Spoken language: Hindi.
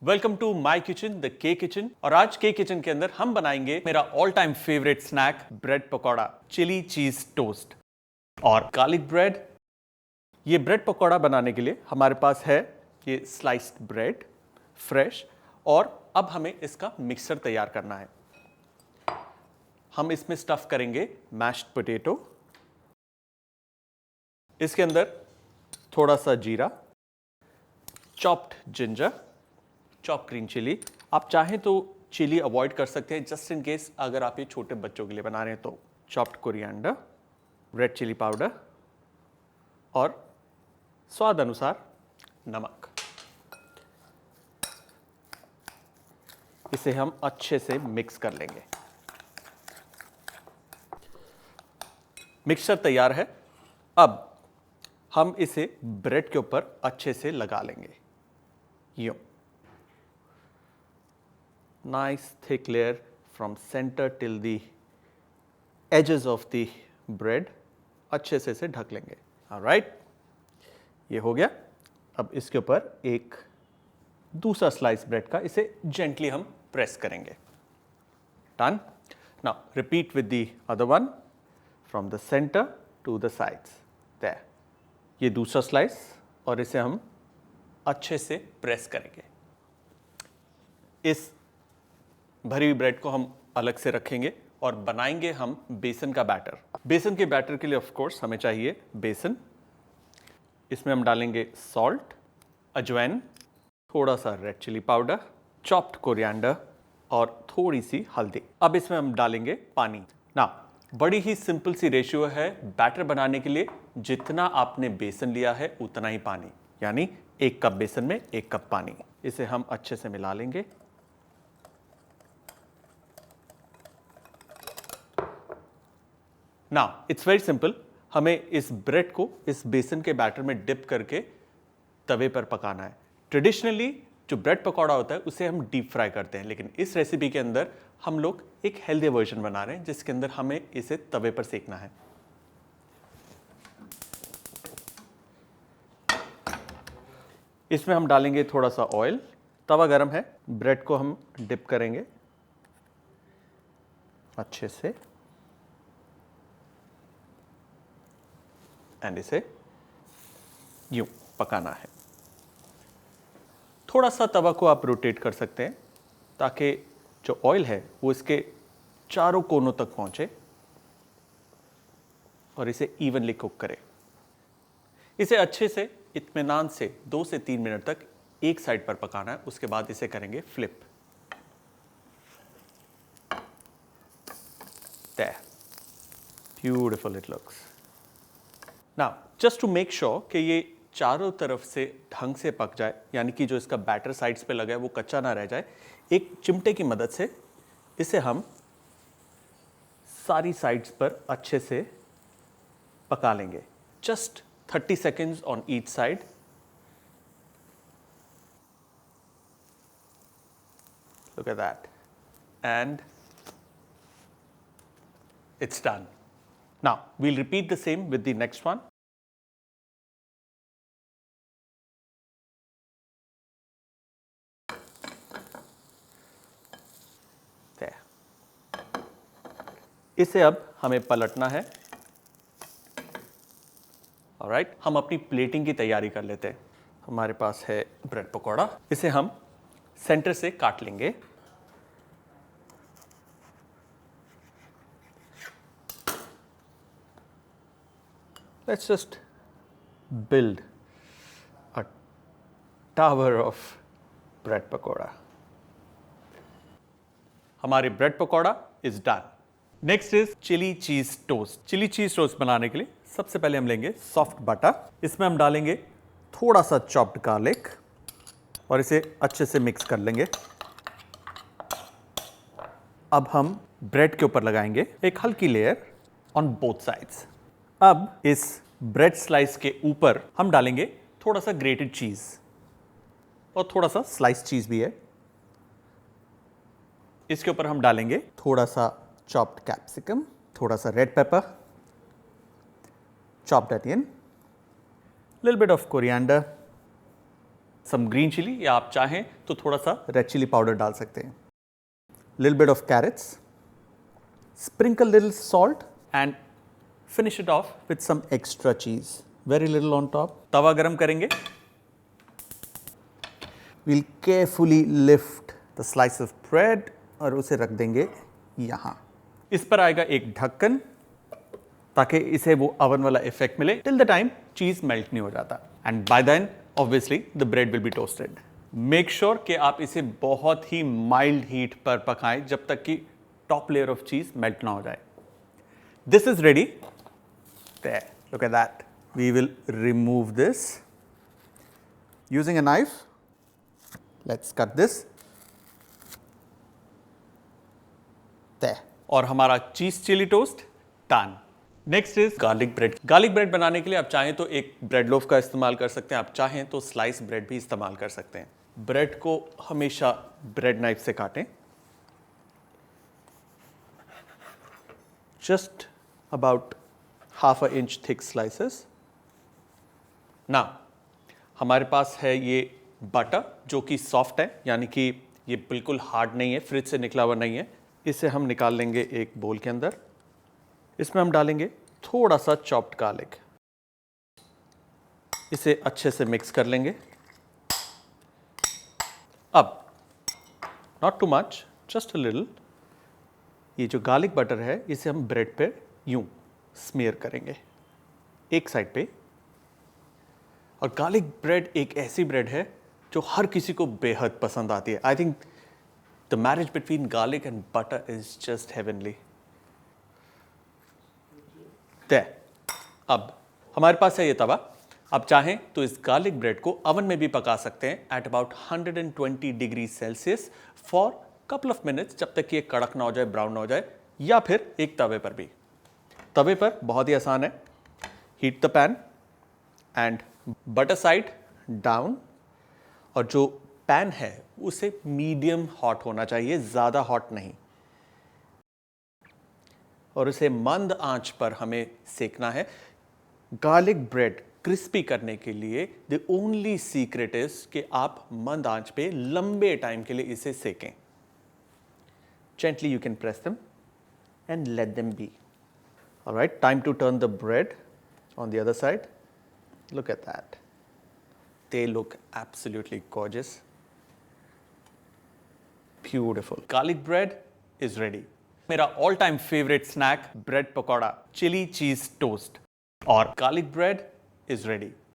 Welcome to my kitchen the K kitchen. और आज के किचन के अंदर हम बनाएंगे मेरा all time favourite snack bread pakora, chilli cheese toast और गार्लिक ब्रेड। ये ब्रेड पकौड़ा बनाने के लिए हमारे पास है ये स्लाइस्ड ब्रेड फ्रेश, और अब हमें इसका मिक्सर तैयार करना है। हम इसमें स्टफ करेंगे मैश्ड पोटैटो, इसके अंदर थोड़ा सा जीरा, chopped ginger, chopped green chilli. आप चाहें तो चिली अवॉइड कर सकते हैं जस्ट इन केस अगर आप ये छोटे बच्चों के लिए बना रहे हैं तो। Chopped coriander, red chilli powder और स्वाद अनुसार नमक। इसे हम अच्छे से मिक्स कर लेंगे। मिक्सचर तैयार है। अब हम इसे ब्रेड के ऊपर अच्छे से लगा लेंगे। यूं nice thick layer from center till the edges of the bread। अच्छे से इसे ढक लेंगे। Alright, ये हो गया। अब इसके ऊपर एक दूसरा स्लाइस ब्रेड का इसे जेंटली हम प्रेस करेंगे। Done। Now repeat with the other one from the center to the sides। There। ये दूसरा स्लाइस और इसे हम अच्छे से प्रेस करेंगे। इस भरी हुई ब्रेड को हम अलग से रखेंगे और बनाएंगे हम बेसन का बैटर। बेसन के बैटर के लिए ऑफ कोर्स हमें चाहिए बेसन। इसमें हम डालेंगे सॉल्ट, अजवाइन, थोड़ा सा red chilli powder, chopped coriander और थोड़ी सी हल्दी। अब इसमें हम डालेंगे पानी। ना बड़ी ही सिंपल सी रेशियो है बैटर बनाने के लिए। जितना आपने बेसन लिया है उतना ही पानी, यानी 1 कप बेसन में 1 कप पानी। इसे हम अच्छे से मिला लेंगे। Now it's very simple. हमें इस ब्रेड को इस बेसन के बैटर में डिप करके तवे पर पकाना है। ट्रेडिशनली जो ब्रेड पकौड़ा होता है उसे हम डीप फ्राई करते हैं, लेकिन इस रेसिपी के अंदर हम लोग एक हेल्दी वर्जन बना रहे हैं जिसके अंदर हमें इसे तवे पर सेकना है। इसमें हम डालेंगे थोड़ा सा ऑयल। तवा गरम है, ब्रेड को हम डिप करेंगे अच्छे से एंड इसे यूं पकाना है। थोड़ा सा तवा को आप रोटेट कर सकते हैं ताकि जो ऑयल है वो इसके चारों कोनों तक पहुंचे और इसे इवनली कुक करे। इसे अच्छे से इत्मीनान से 2 से 3 मिनट तक एक साइड पर पकाना है। उसके बाद इसे करेंगे flip. There, beautiful it looks। Now, just to make sure कि ये चारों तरफ से ढंग से पक जाए, यानी कि जो इसका बैटर साइड्स पे लगा है वो कच्चा ना रह जाए, एक चिमटे की मदद से इसे हम सारी साइड्स पर अच्छे से पका लेंगे। Just 30 seconds on each side। Look at that। And it's done। Now we'll repeat the same with the next one। There। इसे अब हमें पलटना है। ऑलराइट, हम अपनी प्लेटिंग की तैयारी कर लेते हैं। हमारे पास है ब्रेड पकौड़ा। इसे हम सेंटर से काट लेंगे। Let's just build a tower of bread pakora। हमारी bread pakora is done. Next is chilli cheese toast. Chilli cheese toast बनाने के लिए सबसे पहले हम लेंगे सॉफ्ट बटर। इसमें हम डालेंगे थोड़ा सा चॉप्ड गार्लिक और इसे अच्छे से मिक्स कर लेंगे। अब हम ब्रेड के ऊपर लगाएंगे एक हल्की लेयर ऑन बोथ साइड्स। अब इस ब्रेड स्लाइस के ऊपर हम डालेंगे थोड़ा सा ग्रेटेड चीज और थोड़ा सा स्लाइस चीज भी है। इसके ऊपर हम डालेंगे थोड़ा सा चॉप्ड कैप्सिकम, थोड़ा सा red pepper, chopped onion, little bit of coriander, some green chilli या आप चाहें तो थोड़ा सा रेड चिली पाउडर डाल सकते हैं. Little bit of carrots, sprinkle little salt and finish it off with some extra cheese, very little on top. तवा गरम करेंगे. We'll carefully lift the slice of bread और उसे रख देंगे यहाँ. इस पर आएगा एक ढक्कन ताकि इसे वो ओवन वाला इफेक्ट मिले till the time cheese melt नहीं हो जाता. And by then obviously the bread will be toasted. Make sure कि आप इसे बहुत ही माइल्ड हीट पर पकाएं जब तक कि टॉप लेयर ऑफ चीज मेल्ट ना हो जाए. This is ready. There, look at that. We will remove this using a knife. Let's cut this. There. और हमारा cheese chilli toast done. Next is garlic bread. Garlic bread बनाने के लिए आप चाहें तो एक ब्रेड लोफ का इस्तेमाल कर सकते हैं, आप चाहें तो स्लाइस ब्रेड भी इस्तेमाल कर सकते हैं. ब्रेड को हमेशा ब्रेड नाइफ से काटें. Just about half a inch thick slices. Now हमारे पास है ये बटर जो कि सॉफ्ट है, यानी कि ये बिल्कुल हार्ड नहीं है, फ्रिज से निकला हुआ नहीं है. इसे हम निकाल लेंगे एक बोल के अंदर. इसमें हम डालेंगे थोड़ा सा चॉप्ड गार्लिक. इसे अच्छे से मिक्स कर लेंगे. अब not too much, just a little. ये जो गार्लिक बटर है इसे हम ब्रेड पे यूं स्मीयर करेंगे एक साइड पे. और गार्लिक ब्रेड एक ऐसी ब्रेड है जो हर किसी को बेहद पसंद आती है. I think the marriage between garlic and butter is just heavenly. अब हमारे पास है ये तवा. आप चाहें तो इस गार्लिक ब्रेड को ओवन में भी पका सकते हैं at about 120 degree Celsius for couple of minutes, जब तक कि ये कड़क ना हो जाए, ब्राउन ना हो जाए. या फिर एक तवे पर भी. तवे पर बहुत ही आसान है. Heat the pan and butter side down. और जो पैन है उसे मीडियम हॉट होना चाहिए, ज़्यादा हॉट नहीं. और उसे मंद आंच पर हमें सेकना है. गार्लिक ब्रेड क्रिस्पी करने के लिए द ओनली सीक्रेट इज कि आप मंद आंच पे लंबे टाइम के लिए इसे सेकें. Gently you can press them and let them be. All right, time to turn the bread on the other side. Look at that. They look absolutely gorgeous. Beautiful. Garlic bread is ready. मेरा all time favourite snack bread pakora, chilli cheese toast और गार्लिक ब्रेड इज रेडी.